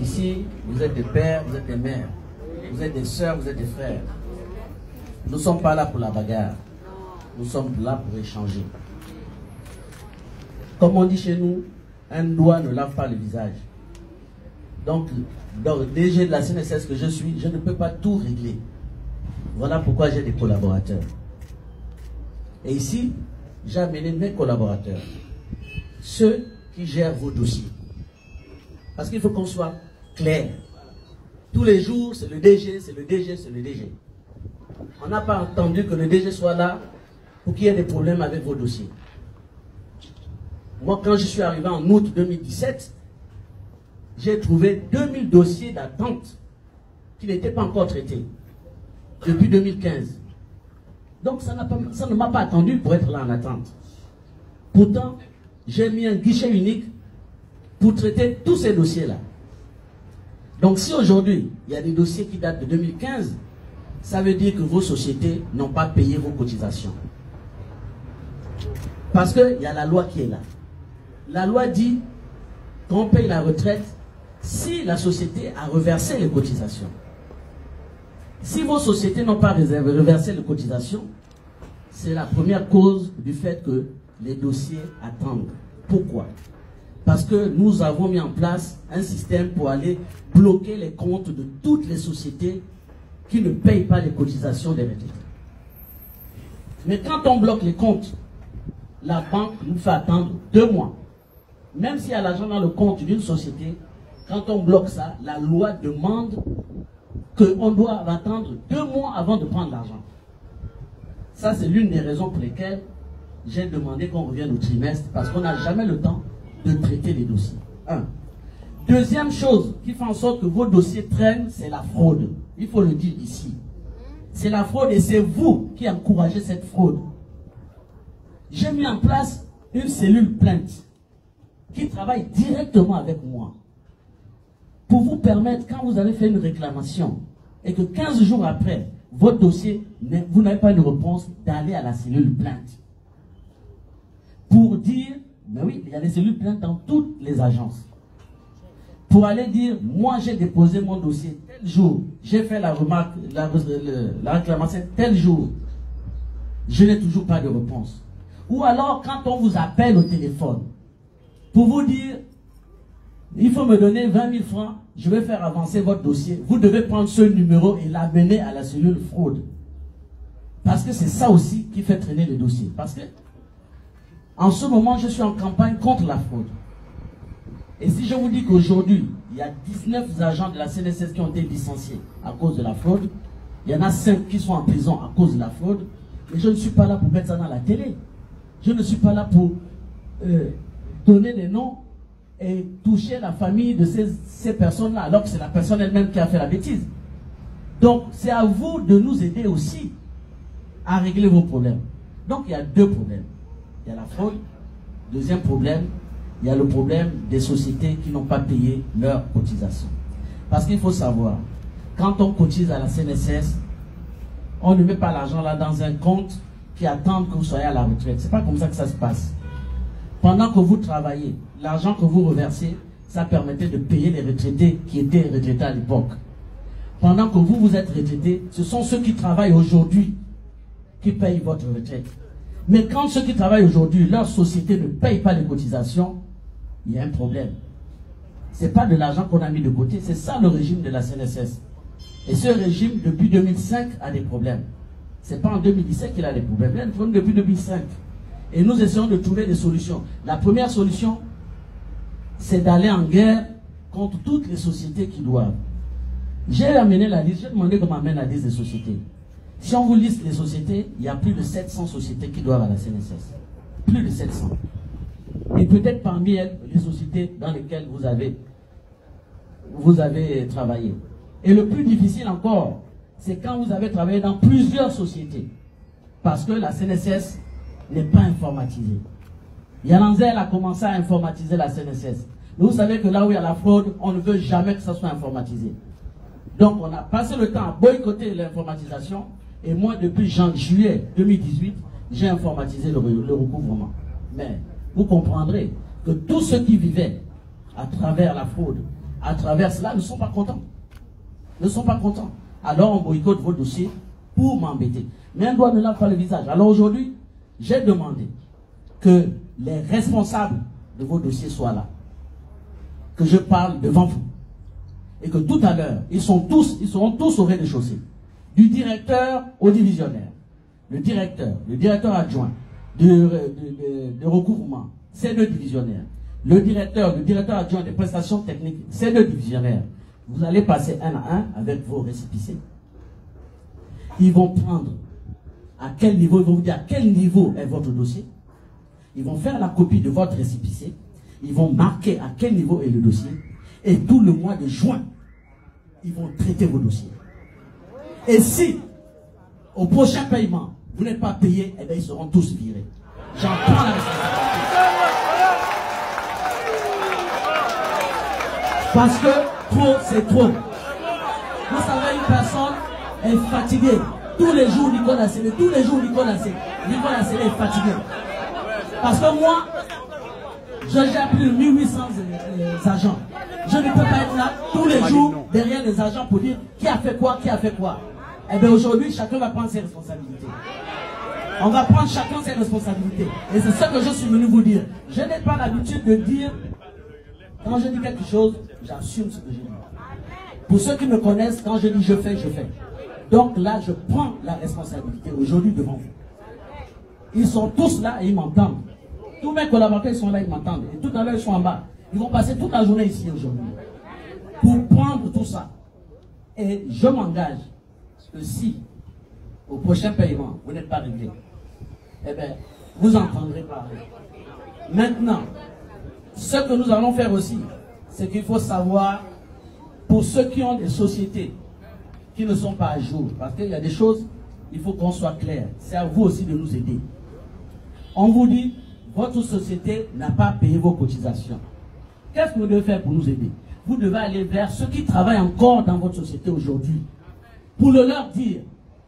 Ici, vous êtes des pères, vous êtes des mères, vous êtes des sœurs, vous êtes des frères. Nous ne sommes pas là pour la bagarre. Nous sommes là pour échanger. Comme on dit chez nous, un doigt ne lave pas le visage. Donc, dans le DG de la CNSS que je suis, je ne peux pas tout régler. Voilà pourquoi j'ai des collaborateurs. Et ici, j'ai amené mes collaborateurs. Ceux qui gèrent vos dossiers. Parce qu'il faut qu'on soit clair. Tous les jours, c'est le DG, c'est le DG, c'est le DG. On n'a pas entendu que le DG soit là pour qu'il y ait des problèmes avec vos dossiers. Moi, quand je suis arrivé en août 2017, j'ai trouvé 2000 dossiers d'attente qui n'étaient pas encore traités depuis 2015. Donc, ça ne m'a pas attendu pour être là en attente. Pourtant, j'ai mis un guichet unique pour traiter tous ces dossiers-là. Donc, si aujourd'hui, il y a des dossiers qui datent de 2015, ça veut dire que vos sociétés n'ont pas payé vos cotisations. Parce qu'il y a la loi qui est là. La loi dit qu'on paye la retraite si la société a reversé les cotisations. Si vos sociétés n'ont pas reversé les cotisations, c'est la première cause du fait que les dossiers attendent. Pourquoi? Parce que nous avons mis en place un système pour aller bloquer les comptes de toutes les sociétés qui ne payent pas les cotisations des retraités. Mais quand on bloque les comptes, la banque nous fait attendre 2 mois. Même s'il y a l'argent dans le compte d'une société, quand on bloque ça, la loi demande qu'on doit attendre 2 mois avant de prendre l'argent. Ça, c'est l'une des raisons pour lesquelles j'ai demandé qu'on revienne au trimestre, parce qu'on n'a jamais le temps de traiter les dossiers. Deuxième chose qui fait en sorte que vos dossiers traînent, c'est la fraude. Il faut le dire ici. C'est la fraude et c'est vous qui encouragez cette fraude. J'ai mis en place une cellule plainte qui travaille directement avec moi pour vous permettre, quand vous avez fait une réclamation et que 15 jours après, votre dossier, vous n'avez pas de réponse, d'aller à la cellule plainte. Pour dire, mais oui, il y a des cellules plaintes dans toutes les agences. Pour aller dire, moi j'ai déposé mon dossier tel jour, j'ai fait la remarque, la réclamation tel jour, je n'ai toujours pas de réponse. Ou alors quand on vous appelle au téléphone, pour vous dire, il faut me donner 20 000 francs, je vais faire avancer votre dossier, vous devez prendre ce numéro et l'amener à la cellule fraude. Parce que c'est ça aussi qui fait traîner le dossier. Parce que en ce moment, je suis en campagne contre la fraude. Et si je vous dis qu'aujourd'hui, il y a 19 agents de la CNSS qui ont été licenciés à cause de la fraude, il y en a 5 qui sont en prison à cause de la fraude, et je ne suis pas là pour mettre ça dans la télé. Je ne suis pas là pour donner des noms et toucher la famille de ces personnes-là, alors que c'est la personne elle-même qui a fait la bêtise. Donc, c'est à vous de nous aider aussi à régler vos problèmes. Donc, il y a 2 problèmes. Il y a la fraude. Deuxième problème, il y a le problème des sociétés qui n'ont pas payé leurs cotisations. Parce qu'il faut savoir, quand on cotise à la CNSS, on ne met pas l'argent là dans un compte qui attend que vous soyez à la retraite. Ce n'est pas comme ça que ça se passe. Pendant que vous travaillez, l'argent que vous reversez, ça permettait de payer les retraités qui étaient retraités à l'époque. Pendant que vous êtes retraité, ce sont ceux qui travaillent aujourd'hui qui payent votre retraite. Mais quand ceux qui travaillent aujourd'hui, leur société ne paye pas les cotisations, il y a un problème. Ce n'est pas de l'argent qu'on a mis de côté, c'est ça le régime de la CNSS. Et ce régime, depuis 2005, a des problèmes. Ce n'est pas en 2017 qu'il a des problèmes, il y a des problèmes depuis 2005. Et nous essayons de trouver des solutions. La première solution, c'est d'aller en guerre contre toutes les sociétés qui doivent. J'ai amené la liste, j'ai demandé qu'on m'amène la liste des sociétés. Si on vous liste les sociétés, il y a plus de 700 sociétés qui doivent à la CNSS. Plus de 700. Et peut-être parmi elles, les sociétés dans lesquelles vous avez travaillé. Et le plus difficile encore, c'est quand vous avez travaillé dans plusieurs sociétés. Parce que la CNSS n'est pas informatisée. Yalanzel a commencé à informatiser la CNSS. Mais vous savez que là où il y a la fraude, on ne veut jamais que ça soit informatisé. Donc on a passé le temps à boycotter l'informatisation. Et moi, depuis juillet 2018, j'ai informatisé le recouvrement. Mais vous comprendrez que tous ceux qui vivaient à travers la fraude, à travers cela, ne sont pas contents. Ne sont pas contents. Alors on boycotte vos dossiers pour m'embêter. Mais un doigt ne lave pas le visage. Alors aujourd'hui, j'ai demandé que les responsables de vos dossiers soient là. Que je parle devant vous. Et que tout à l'heure, ils seront tous au rez-de-chaussée. Du directeur au divisionnaire. Le directeur adjoint de recouvrement, c'est le divisionnaire. Le directeur adjoint des prestations techniques, c'est le divisionnaire. Vous allez passer un à un avec vos récépissés. Ils vont prendre à quel niveau, ils vont vous dire à quel niveau est votre dossier. Ils vont faire la copie de votre récépissé. Ils vont marquer à quel niveau est le dossier. Et tout le mois de juin, ils vont traiter vos dossiers. Et si, au prochain paiement, vous n'êtes pas payé, eh bien, ils seront tous virés. J'en prends la responsabilité. Parce que trop, c'est trop. Vous savez, une personne est fatiguée. Tous les jours, Nicolas Sélé, est fatigué. Parce que moi, je gère plus de 1800 agents. Je ne peux pas être là tous les jours derrière les agents pour dire qui a fait quoi. Eh bien aujourd'hui, chacun va prendre ses responsabilités. On va prendre chacun ses responsabilités. Et c'est ce que je suis venu vous dire. Je n'ai pas l'habitude de dire, quand je dis quelque chose, j'assume ce que je dis. Pour ceux qui me connaissent, quand je dis je fais, je fais. Donc là, je prends la responsabilité aujourd'hui devant vous. Ils sont tous là et ils m'entendent. Tous mes collaborateurs sont là, ils m'entendent. Et tout à l'heure, ils sont en bas. Ils vont passer toute la journée ici aujourd'hui. Pour prendre tout ça. Et je m'engage que si, au prochain paiement, vous n'êtes pas réglé, eh bien, vous entendrez parler. Maintenant, ce que nous allons faire aussi, c'est qu'il faut savoir, pour ceux qui ont des sociétés qui ne sont pas à jour, parce qu'il y a des choses, il faut qu'on soit clair. C'est à vous aussi de nous aider. On vous dit, votre société n'a pas payé vos cotisations. Qu'est-ce que vous devez faire pour nous aider? Vous devez aller vers ceux qui travaillent encore dans votre société aujourd'hui, pour le leur dire,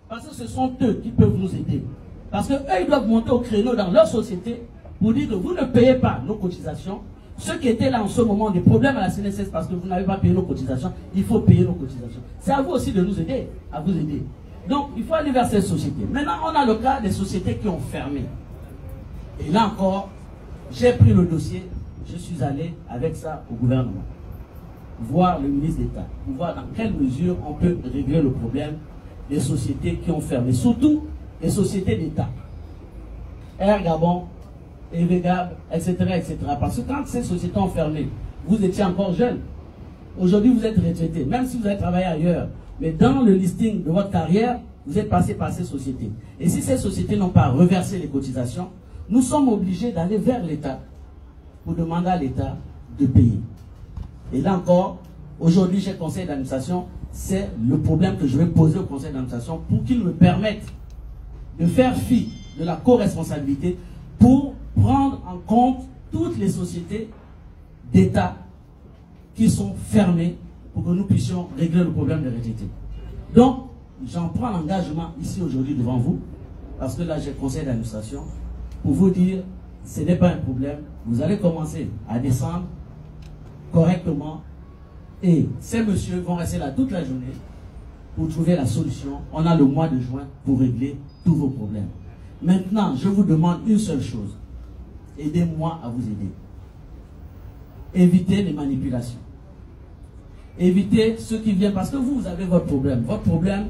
parce que ce sont eux qui peuvent nous aider. Parce qu'eux, ils doivent monter au créneau dans leur société pour dire que vous ne payez pas nos cotisations. Ceux qui étaient là en ce moment, des problèmes à la CNSS parce que vous n'avez pas payé nos cotisations, il faut payer nos cotisations. C'est à vous aussi de nous aider, à vous aider. Donc, il faut aller vers ces sociétés. Maintenant, on a le cas des sociétés qui ont fermé. Et là encore, j'ai pris le dossier, je suis allé avec ça au gouvernement. Voir le ministre d'État, pour voir dans quelle mesure on peut régler le problème des sociétés qui ont fermé. Surtout les sociétés d'État. Air Gabon, Evegab, etc., etc. Parce que quand ces sociétés ont fermé, vous étiez encore jeune. Aujourd'hui, vous êtes retraité, même si vous avez travaillé ailleurs. Mais dans le listing de votre carrière, vous êtes passé par ces sociétés. Et si ces sociétés n'ont pas reversé les cotisations, nous sommes obligés d'aller vers l'État pour demander à l'État de payer. Et là encore, aujourd'hui, chez le conseil d'administration, c'est le problème que je vais poser au conseil d'administration pour qu'il me permette de faire fi de la co-responsabilité pour prendre en compte toutes les sociétés d'État qui sont fermées pour que nous puissions régler le problème des retraités. Donc, j'en prends l'engagement ici aujourd'hui devant vous, parce que là j'ai le conseil d'administration, pour vous dire, ce n'est pas un problème, vous allez commencer à descendre correctement et ces messieurs vont rester là toute la journée pour trouver la solution. On a le mois de juin pour régler tous vos problèmes. Maintenant, je vous demande une seule chose. Aidez-moi à vous aider. Évitez les manipulations. Évitez ceux qui viennent, parce que vous avez votre problème. Votre problème,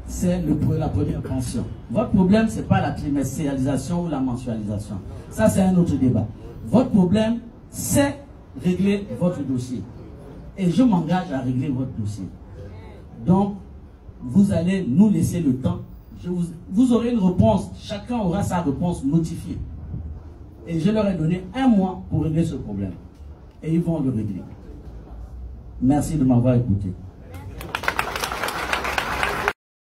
c'est la première pension. Votre problème, ce n'est pas la trimestrialisation ou la mensualisation. Ça, c'est un autre débat. Votre problème, c'est régler votre dossier. Et je m'engage à régler votre dossier. Donc, vous allez nous laisser le temps. Vous aurez une réponse. Chacun aura sa réponse notifiée. Et je leur ai donné 1 mois pour régler ce problème. Et ils vont le régler. Merci de m'avoir écouté.